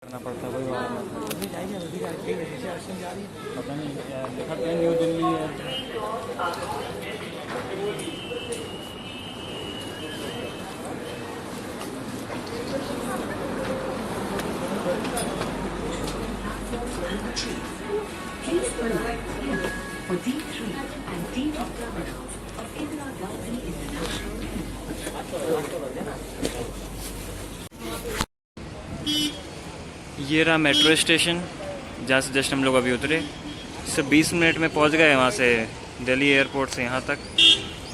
करना पड़ता है वही वाला पता नहीं क्या लिखा तो न्यू दिल्ली है। Please select for D3 and D2 terminals of Indira Gandhi International ये रहा मेट्रो स्टेशन जहाँ से जस्ट हम लोग अभी उतरे। सिर्फ 20 मिनट में पहुँच गए वहाँ से दिल्ली एयरपोर्ट से यहाँ तक।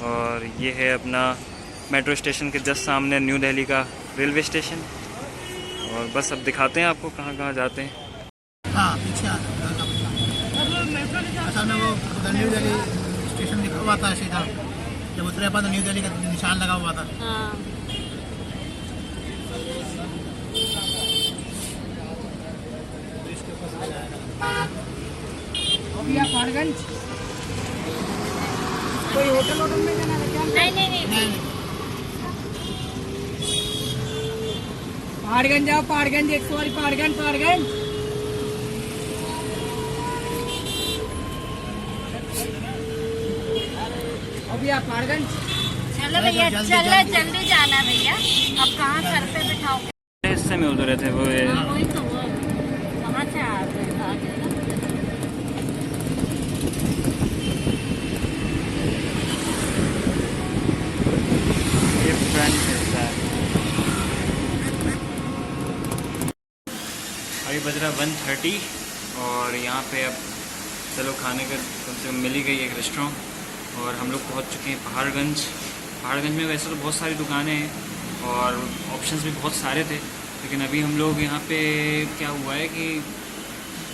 और ये है अपना मेट्रो स्टेशन के जस्ट सामने न्यू दिल्ली का रेलवे स्टेशन। और बस अब दिखाते हैं आपको कहाँ कहाँ जाते हैं। हाँ पीछे असल में वो न्यू दिल्ली स्टेशन लिखा हुआ था सीधा, जब उतरे पर तो न्यू दिल्ली का निशान लगा हुआ था। पहाड़गंज कोई होटल में जाना है क्या? नहीं। पहाड़गंज जाओ, पहाड़गंज 100 पहाड़गंज अभी आप पहाड़गंज चलो भैया, चलो जल्दी जाना भैया। अब कहाँ सर पे बिठाओगे? हिस्से में उतरे थे वो वही तो वो कहाँ से आ रहे ये फ्रेंच हिस्सा है। अभी बज रहा 1:30 और यहाँ पे अब चलो खाने का कम से कम मिल ही गई एक रेस्टोरेंट। और हम लोग पहुँच चुके हैं पहाड़गंज में वैसे तो बहुत सारी दुकानें हैं और ऑप्शंस भी बहुत सारे थे, लेकिन अभी हम लोग यहाँ पे क्या हुआ है कि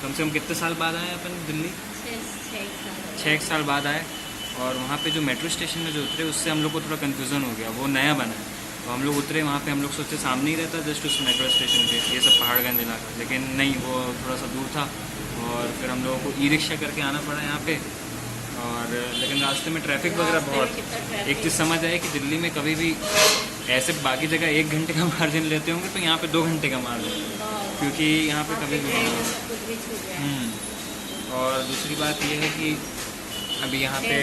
कम से कम कितने साल बाद आए अपन दिल्ली? 6 साल बाद आए। और वहाँ पे जो मेट्रो स्टेशन में जो उतरे उससे हम लोग को थोड़ा कन्फ्यूज़न हो गया। वो नया बना है तो हम लोग उतरे वहाँ पे, हम लोग सोचे सामने ही रहता जस्ट उस मेट्रो स्टेशन के ये सब पहाड़गंज इलाका, लेकिन नहीं, वो थोड़ा सा दूर था। और फिर हम लोगों को ई-रिक्शा करके आना पड़ा यहाँ पे। और लेकिन रास्ते में ट्रैफिक वगैरह बहुत। एक चीज़ समझ आए कि दिल्ली में कभी भी ऐसे बाकी जगह 1 घंटे का मार्जिन लेते होंगे तो यहाँ पे 2 घंटे का मार्जिन, क्योंकि यहाँ पे कभी भी और दूसरी बात ये है कि अभी यहाँ पे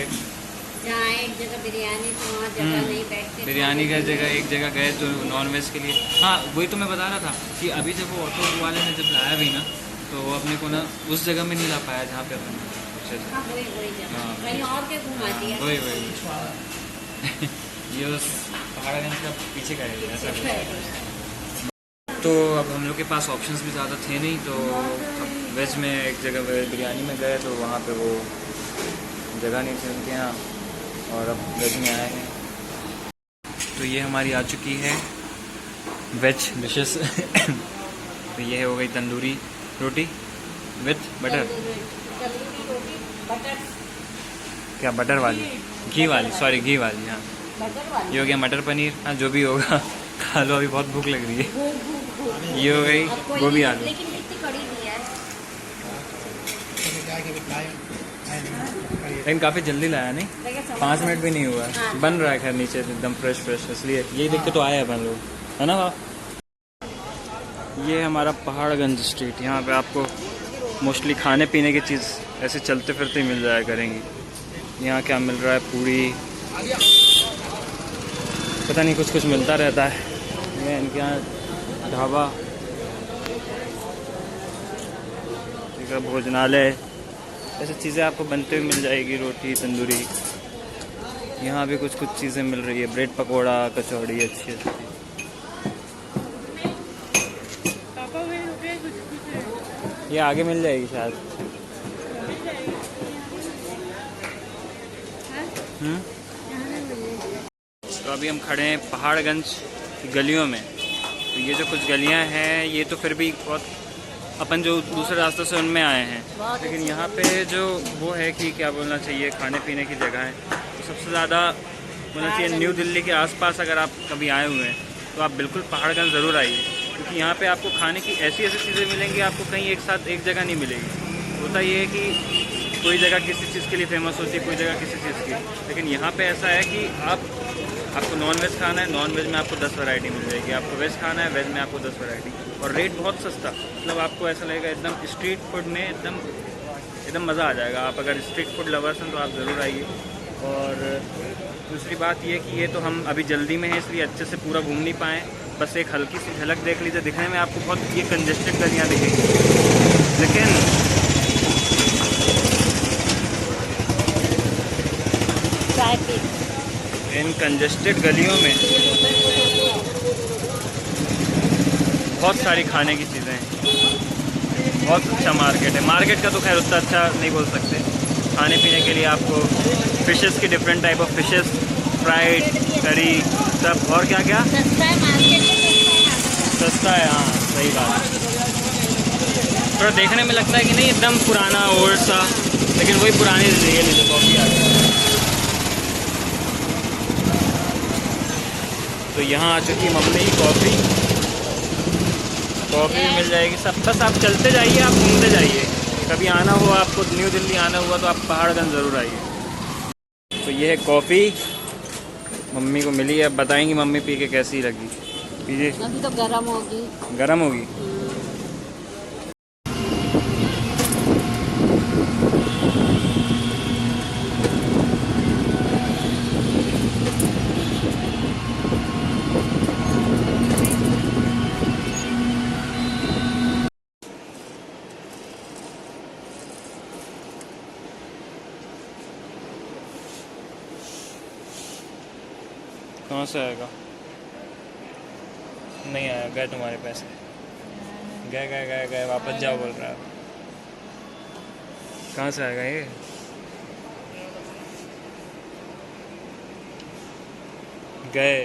जहाँ एक जगह बिरयानी तो वहाँ जगह नहीं बैठते, बिरयानी का जगह एक जगह गए तो नॉन वेज के लिए। हाँ वही तो मैं बता रहा था कि अभी जब वो ऑटो वाले ने जब लाया भी ना तो वो अपने को ना उस जगह में नहीं ला पाया जहाँ पे अपन कहीं और के घुमा दिया। वही ये उस पहाड़गंज का पीछे का है ऐसा। तो अब हम लोग के पास ऑप्शंस भी ज़्यादा थे नहीं, तो अब वेज में एक जगह बिरयानी में गए तो वहाँ पे वो जगह नहीं थी उनके यहाँ, और अब वेज में आए हैं। तो ये हमारी आ चुकी है वेज डिशेस। तो ये हो गई तंदूरी रोटी विथ बटर, क्या बटर वाली, घी वाली, सॉरी घी वाली। हाँ ये हो गया मटर पनीर। हाँ जो भी होगा खा लो, अभी बहुत भूख लग रही है। ये हो गई गोभी आलू। लेकिन काफ़ी जल्दी लाया, नहीं 5 मिनट भी नहीं हुआ, बन रहा है खैर नीचे एकदम फ्रेश, इसलिए यही देख के तो आए अपन लोग, है ना। ये हमारा पहाड़गंज स्ट्रीट। यहाँ पे आपको मोस्टली खाने पीने की चीज़ ऐसे चलते फिरते ही मिल जाया करेंगी। यहाँ क्या मिल रहा है, पूड़ी, पता नहीं कुछ मिलता रहता है। ये इनके यहाँ ढाबा, भोजनालय, ऐसी चीज़ें आपको बनते हुए मिल जाएगी, रोटी तंदूरी। यहाँ भी कुछ चीज़ें मिल रही है, ब्रेड पकोड़ा, कचौड़ी, अच्छी। ये आगे मिल जाएगी शायद। तो अभी हम खड़े हैं पहाड़गंज की गलियों में। तो ये जो कुछ गलियां हैं ये तो फिर भी बहुत, अपन जो दूसरे रास्तों से उनमें आए हैं, लेकिन यहाँ पे जो वो है कि क्या बोलना चाहिए, खाने पीने की जगह है। तो सबसे ज़्यादा बोलना चाहिए न्यू दिल्ली के आसपास अगर आप कभी आए हुए हैं तो आप बिल्कुल पहाड़गंज ज़रूर आइए, क्योंकि यहाँ पे आपको खाने की ऐसी चीज़ें मिलेंगी, आपको कहीं एक साथ एक जगह नहीं मिलेगी। होता ये है कि कोई जगह किसी चीज़ के लिए फेमस होती है, कोई जगह किसी चीज़ की, लेकिन यहाँ पे ऐसा है कि आप आपको नॉन वेज खाना है, नॉन वेज में आपको 10 वैरायटी मिल जाएगी। आपको वेज खाना है, वेज में आपको 10 वैरायटी, और रेट बहुत सस्ता। मतलब आपको ऐसा लगेगा एकदम स्ट्रीट फूड में एकदम मज़ा आ जाएगा। आप अगर स्ट्रीट फूड लवर्स हैं तो आप ज़रूर आइए। और दूसरी बात ये कि ये तो हम अभी जल्दी में है, इसलिए अच्छे से पूरा घूम नहीं पाएँ। बस एक हल्की सी झलक देख लीजिए। दिखने में आपको बहुत ये कंजेस्टेड गलियाँ दिखेंगी, लेकिन इन कंजेस्टेड गलियों में बहुत सारी खाने की चीज़ें हैं। बहुत अच्छा मार्केट है। मार्केट का तो खैर उतना अच्छा नहीं बोल सकते। खाने पीने के लिए आपको फ़िशेस की different type of fishes, fried, करी, सब। और क्या क्या सस्ता है, मार्केट में सस्ता है। हाँ सही बात। थोड़ा देखने में लगता है कि नहीं एकदम पुराना ओल्ड सा, लेकिन वही पुरानी रियल है। कॉफ़ी आ गई तो यहाँ आ चुकी मम्मी कॉफ़ी भी मिल जाएगी सब। बस आप चलते जाइए, आप घूमते जाइए। कभी आना हो आपको, न्यू दिल्ली आना हुआ तो आप पहाड़गंज ज़रूर आइए। तो ये है कॉफ़ी मम्मी को मिली है। अब बताएंगी मम्मी पी के कैसी लगी। पीजिए। अभी तो गर्म होगी। गर्म होगी। कहाँ से आएगा? नहीं आया। गए तुम्हारे पैसे, गए वापस जाओ बोल रहा है। कहाँ से आएगा ये? गए।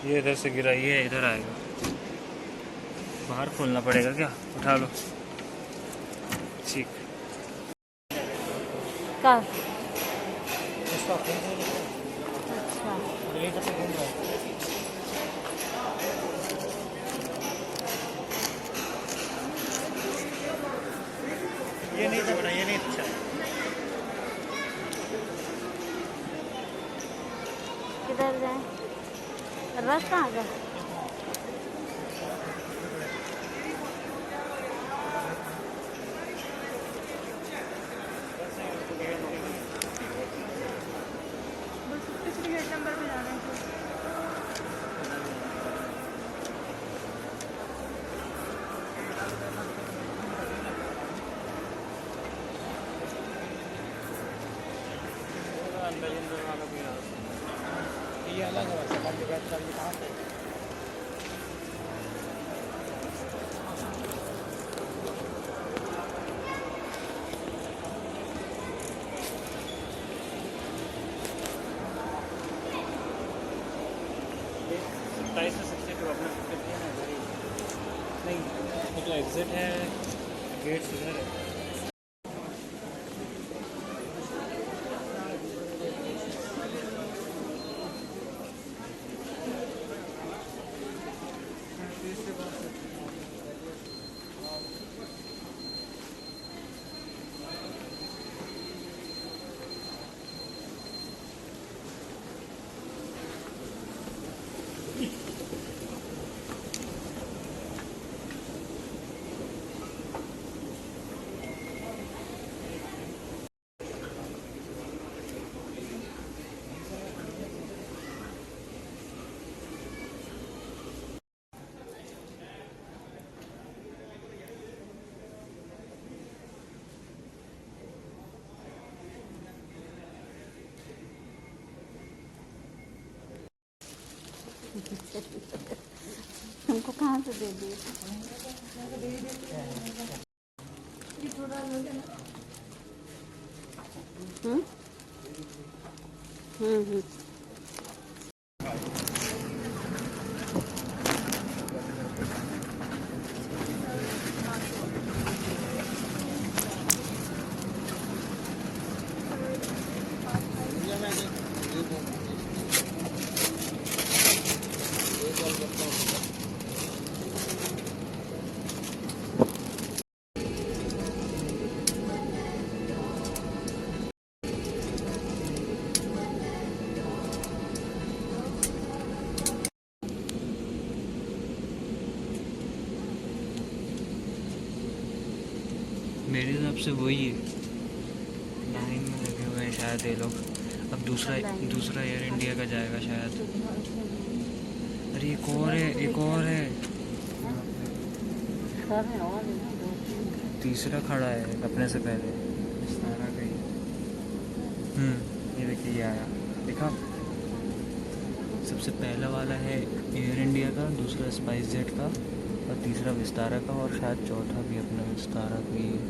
ये इधर से गिरा, ये इधर आएगा। बाहर खोलना पड़ेगा क्या? उठा लो। ठीक। का ये नहीं था बना, ये नहीं अच्छा। किधर जाए? रस कहाँ गया? ये अलग है वैसे, बाकी बैठ कर कहाँ पे नहीं, मतलब एग्जिट है, गेट इधर है। हमको कहाँ से दे दिए? हम्म। मेरे हिसाब से वही है, लाइन में लगे हुए हैं शायद ये लोग। अब दूसरा एयर इंडिया का जाएगा शायद। अरे एक और है तीसरा खड़ा है अपने से पहले सारा का ही। ये देखिए ये आया, देखा। सबसे पहला वाला है एयर इंडिया का, दूसरा स्पाइस जेट का और तीसरा विस्तारा का, और शायद चौथा भी अपना विस्तारा का ही है।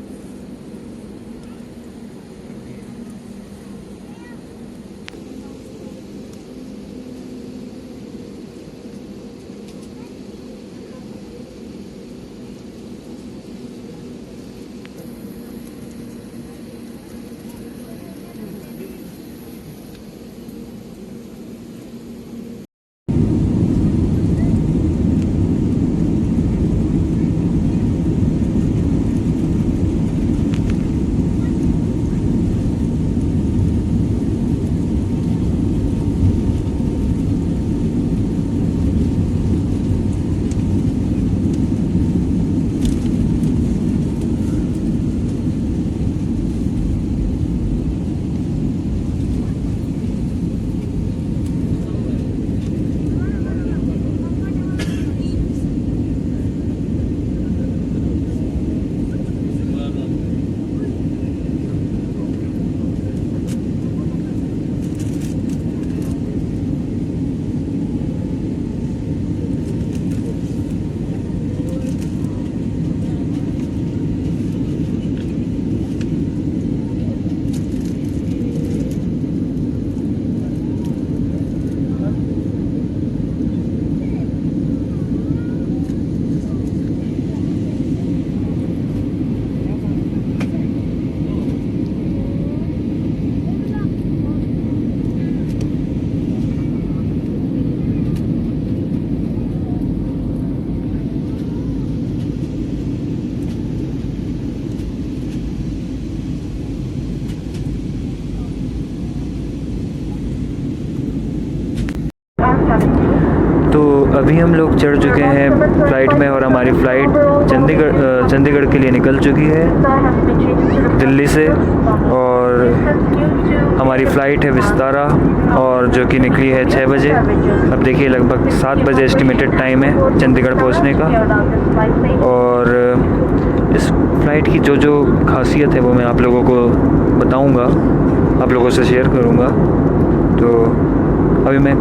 तो अभी हम लोग चढ़ चुके हैं फ़्लाइट में और हमारी फ़्लाइट चंडीगढ़ के लिए निकल चुकी है दिल्ली से। और हमारी फ़्लाइट है विस्तारा और जो कि निकली है 6 बजे। अब देखिए लगभग 7 बजे एस्टिमेटेड टाइम है चंडीगढ़ पहुंचने का। और इस फ़्लाइट की जो खासियत है वो मैं आप लोगों को बताऊंगा, आप लोगों से शेयर करूंगा। तो अभी मैं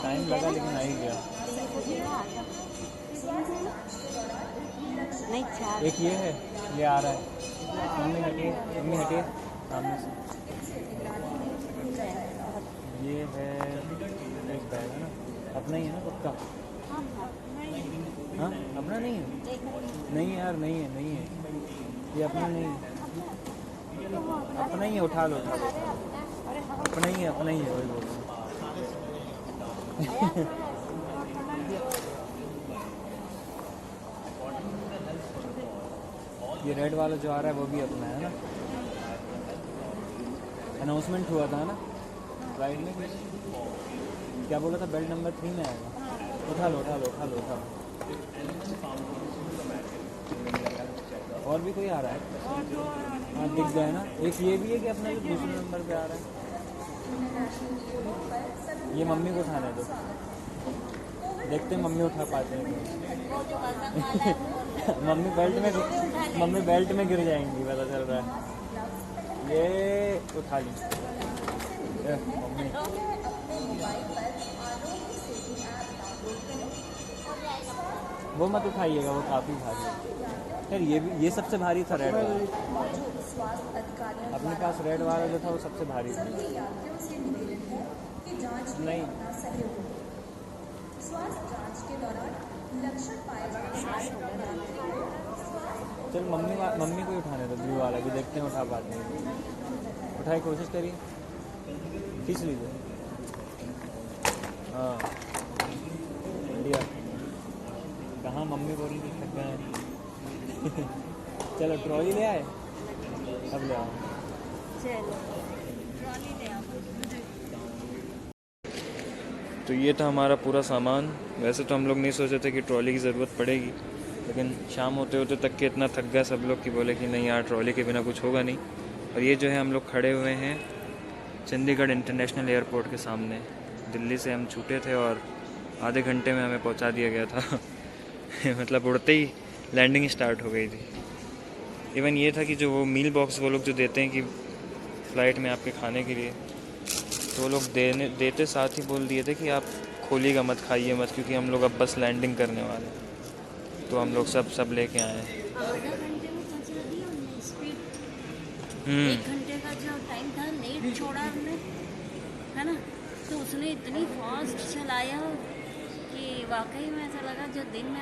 टाइम लगा लेकिन आ ही गया। नहीं चार एक ये है, ये आ रहा है। मम्मी हटिए सामने से। ये है एक बैग है ना, अपना ही है ना पक्का? हाँ अपना नहीं है? नहीं यार नहीं है, नहीं है ये अपना नहीं है, अपना ही है, उठा लो उठा लो, अपना ही है, अपना ही है, वही बोल रहा हूँ। ये रेड वाला जो आ रहा है वो भी अपना है ना, अनाउंसमेंट हुआ था ना फ्लाइट में, क्या बोला था, बेल्ट नंबर 3 में आएगा, उठा लो उठा लो उठा लो उठा लो। और भी कोई आ रहा है? हाँ दिख गया ना, एक ये भी है कि अपना जो दूसरे नंबर पे आ रहा है, ये मम्मी को उठाने दो, देखते हैं मम्मी उठा पाते हैं। मम्मी बेल्ट में गिर जाएंगी, पता चल रहा है। ये उठा ली मम्मी, वो मत उठाइएगा, वो काफ़ी भारी है। यार ये सबसे भारी था रेड वाला, अपने पास रेड वाला जो था वो सबसे भारी था। नहीं चल मम्मी को ही उठाने दो, ब्लू वाला भी देखते हैं उठा पाते हैं, उठाए कोशिश करिए, खींच लीजिए। हाँ बढ़िया, कहाँ मम्मी बोल रही थी थक गए हैं। चलो ट्रॉली ले आए, अब ले आओ। चलो ट्रॉली ले आओ। तो ये था हमारा पूरा सामान। वैसे तो हम लोग नहीं सोचे थे कि ट्रॉली की ज़रूरत पड़ेगी, लेकिन शाम होते होते तक के इतना थक गया सब लोग कि बोले कि नहीं यार ट्रॉली के बिना कुछ होगा नहीं। और ये जो है हम लोग खड़े हुए हैं चंडीगढ़ इंटरनेशनल एयरपोर्ट के सामने। दिल्ली से हम छूटे थे और आधे घंटे में हमें पहुंचा दिया गया था। मतलब उड़ते ही लैंडिंग स्टार्ट हो गई थी। इवन ये था कि जो वो मील बॉक्स वो लोग जो देते हैं कि फ़्लाइट में आपके खाने के लिए, तो वो लोग देते साथ ही बोल दिए थे कि आप खोलिएगा मत, खाइए मत, क्योंकि हम लोग अब बस लैंडिंग करने वाले हैं। तो हम लोग सब लेके आए हैं। आधा घंटे में पहुंचा दिया हमने, स्पीड 1 घंटे का जो टाइम था लेट छोड़ा हमने, है ना। तो उसने इतनी फास्ट चलाया कि वाकई में ऐसा लगा जो दिन में